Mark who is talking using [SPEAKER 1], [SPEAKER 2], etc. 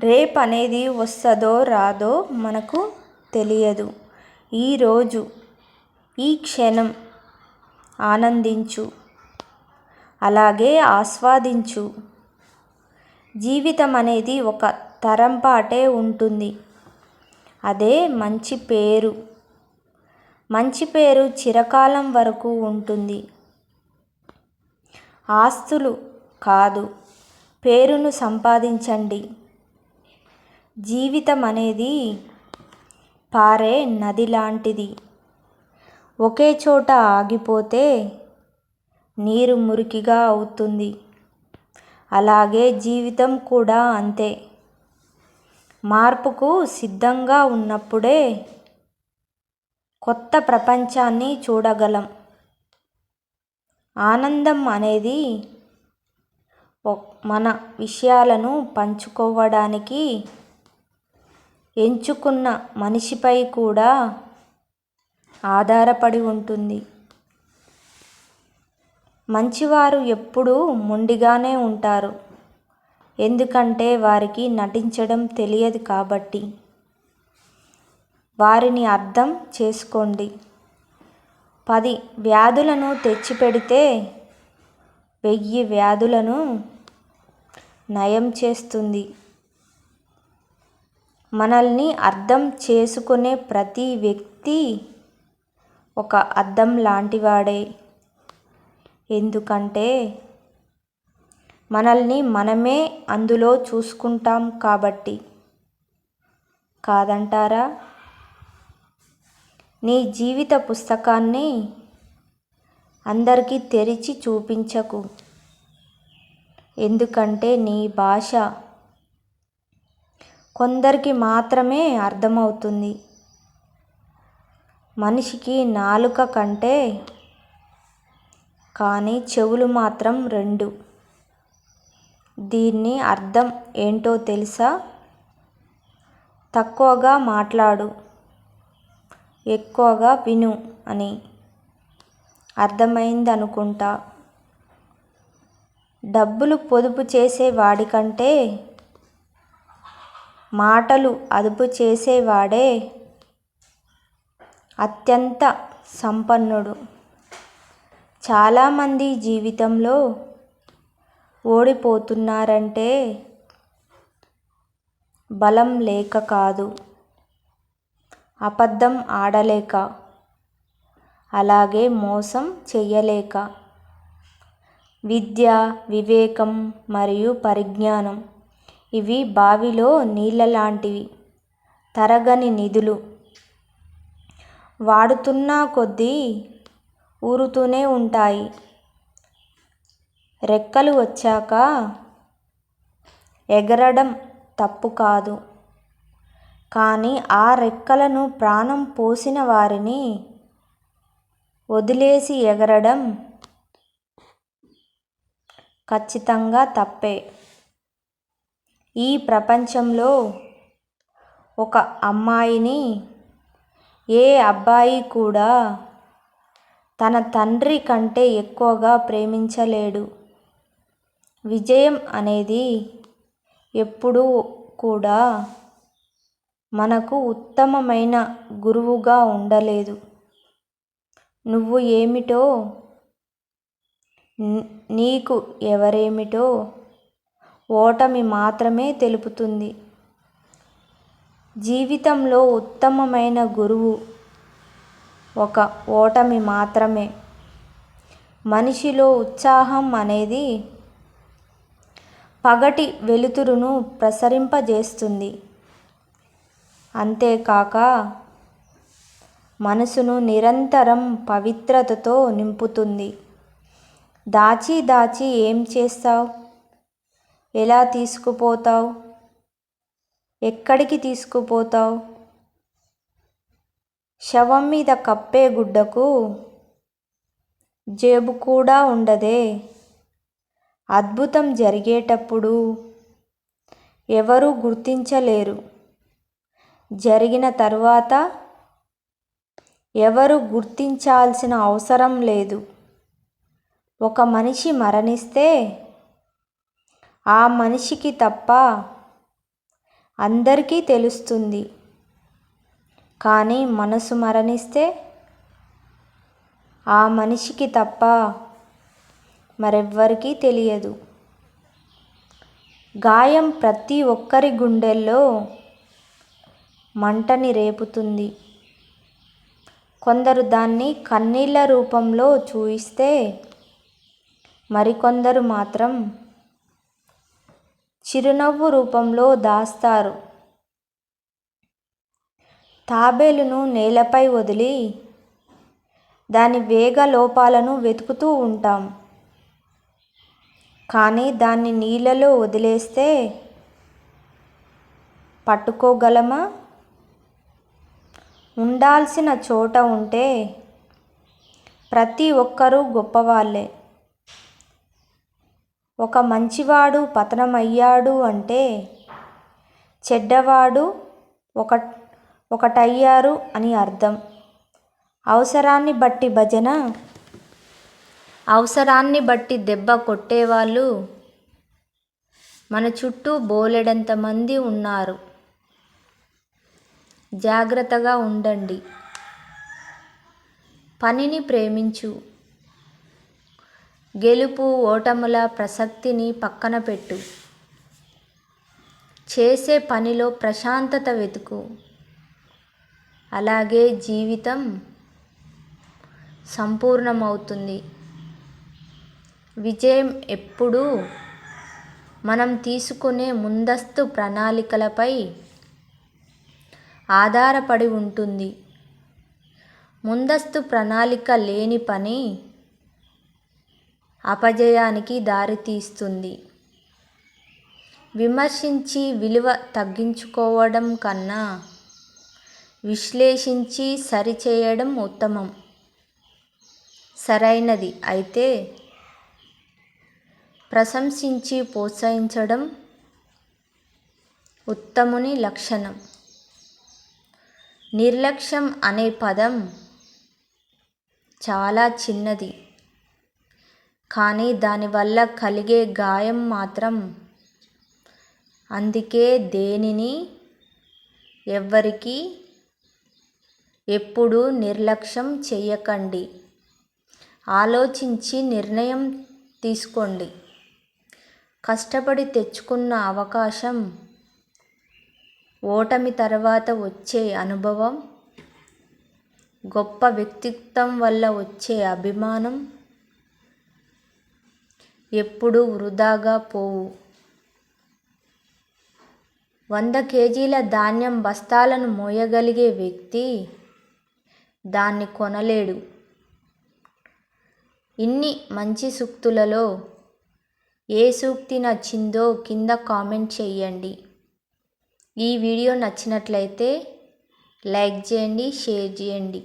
[SPEAKER 1] రేపు అనేది వస్తుందో రాదో మనకు తెలియదు. ఈరోజు ఈ క్షణం ఆనందించు, అలాగే ఆస్వాదించు. జీవితం అనేది ఒక తరం పాటే ఉంటుంది. అదే మంచి పేరు. మంచి పేరు చిరకాలం వరకు ఉంటుంది. ఆస్తులు కాదు, పేరును సంపాదించండి. జీవితం అనేది పారే నది లాంటిది. ఒకే చోట ఆగిపోతే నీరు మురికిగా అవుతుంది. అలాగే జీవితం కూడా అంతే. మార్పుకు సిద్ధంగా ఉన్నప్పుడే కొత్త ప్రపంచాన్ని చూడగలం. ఆనందం అనేది మన విషయాలను పంచుకోవడానికి ఎంచుకున్న మనిషిపై కూడా ఆధారపడి ఉంటుంది. మంచివారు ఎప్పుడూ మొండిగానే ఉంటారు. ఎందుకంటే వారికి నటించడం తెలియదు కాబట్టి. వారిని అర్థం చేసుకోండి. 10 వ్యాధులను తెచ్చిపెడితే 1000 వ్యాధులను నయం చేస్తుంది. మనల్ని అర్థం చేసుకునే ప్రతి వ్యక్తి ఒక అద్దం లాంటివాడే. ఎందుకంటే మనల్ని మనమే అందులో చూసుకుంటాం కాబట్టి. కాదంటారా? నీ జీవిత పుస్తకాన్ని అందరికీ తెరిచి చూపించకు. ఎందుకంటే నీ భాష కొందరికి మాత్రమే అర్థమవుతుంది. మనిషికి నాలుక కంటే కానీ చెవులు మాత్రం 2. దీని అర్థం ఏంటో తెలుసా? తక్కువగా మాట్లాడు, ఎక్కువగా విను అని. అర్థమైందనుకుంటా. డబ్బులు పొదుపు చేసే వాడికంటే మాటలు అదుపు చేసేవాడే అత్యంత సంపన్నుడు. చాలామంది జీవితంలో ఓడిపోతున్నారంటే బలం లేక కాదు, అబద్ధం ఆడలేక, అలాగే మోసం చెయ్యలేక. విద్య, వివేకం మరియు పరిజ్ఞానం ఇవి బావిలో నీళ్ళ లాంటివి, తరగని నిధులు. వాడుతున్న కొద్దీ ఊరుతూనే ఉంటాయి. రెక్కలు వచ్చాక ఎగరడం తప్పు కాదు, కానీ ఆ రెక్కలను ప్రాణం పోసిన వారిని వదిలేసి ఎగరడం ఖచ్చితంగా తప్పే. ఈ ప్రపంచంలో ఒక అమ్మాయిని ఏ అబ్బాయి కూడా తన తండ్రి కంటే ఎక్కువగా ప్రేమించలేడు. విజయం అనేది ఎప్పుడూ కూడా మనకు ఉత్తమమైన గురువుగా ఉండలేదు. నువ్వు ఏమిటో, నీకు ఎవరేమిటో ఓటమి మాత్రమే తెలుపుతుంది. జీవితంలో ఉత్తమమైన గురువు ఒక ఓటమి మాత్రమే. మనిషిలో ఉత్సాహం అనేది పగటి వెలుతురును ప్రసరింపజేస్తుంది. అంతేకాక మనసును నిరంతరం పవిత్రతతో నింపుతుంది. దాచి దాచి ఏం చేస్తావు? ఎలా తీసుకుపోతావు? ఎక్కడికి తీసుకుపోతావు? శవం మీద కప్పే గుడ్డకు జేబు కూడా ఉండదే. అద్భుతం జరిగేటప్పుడు ఎవరూ గుర్తించలేరు. జరిగిన తర్వాత ఎవరు గుర్తించాల్సిన అవసరం లేదు. ఒక మనిషి మరణిస్తే ఆ మనిషికి తప్ప అందరికీ తెలుస్తుంది. కానీ మనసు మరణిస్తే ఆ మనిషికి తప్ప మరెవ్వరికీ తెలియదు. గాయం ప్రతి ఒక్కరి గుండెల్లో మంటని రేపుతుంది. కొందరు దాన్ని కన్నీళ్ల రూపంలో చూయిస్తే మరికొందరు మాత్రం చిరునవ్వు రూపంలో దాస్తారు. తాబేలును నేలపై వదిలి దాని వేగ లోపాలను వెతుకుతూ ఉంటాం. కానీ దాన్ని నీళ్ళలో వదిలేస్తే పట్టుకోగలమా? ఉండాల్సిన చోట ఉంటే ప్రతి ఒక్కరూ గొప్పవాళ్ళే. ఒక మంచివాడు పతనమయ్యాడు అంటే చెడ్డవాడు ఒకటయ్యారు అని అర్థం. అవసరాన్ని బట్టి భజన, అవసరాన్ని బట్టి దెబ్బ కొట్టేవాళ్ళు మన చుట్టూ బోలెడంత మంది ఉన్నారు. జాగ్రత్తగా ఉండండి. పనిని ప్రేమించు. గెలుపు ఓటముల ప్రసక్తిని పక్కన పెట్టు. చేసే పనిలో ప్రశాంతత వెతుకు. అలాగే జీవితం సంపూర్ణమవుతుంది. విజయం ఎప్పుడూ మనం తీసుకునే ముందస్తు ప్రణాళికలపై ఆధారపడి ఉంటుంది. ముందస్తు ప్రణాళిక లేని పని అపజయానికి దారితీస్తుంది. విమర్శించి విలువ తగ్గించుకోవడం కన్నా విశ్లేషించి సరిచేయడం ఉత్తమం. సరైనది అయితే ప్రశంసించి ప్రోత్సహించడం ఉత్తముని లక్షణం. నిర్లక్ష్యం అనే పదం చాలా చిన్నది, కానీ దానివల్ల కలిగే గాయం మాత్రం. అందుకే దేనిని ఎవ్వరికీ ఎప్పుడూ నిర్లక్ష్యం చెయ్యకండి. ఆలోచించి నిర్ణయం తీసుకోండి. కష్టపడి తెచ్చుకున్న అవకాశం, ఓటమి తర్వాత వచ్చే అనుభవం, గొప్ప వ్యక్తిత్వం వల్ల వచ్చే అభిమానం ఎప్పుడూ వృధాగా పోవు. 100 కేజీల ధాన్యం బస్తాలను మోయగలిగే వ్యక్తి దాన్ని కొనలేడు. ఇన్ని మంచి సూక్తులలో ఏ సూక్తి నచ్చిందో కింద కామెంట్ చేయండి. ఈ వీడియో నచ్చినట్లయితే లైక్ చేయండి, షేర్ చేయండి.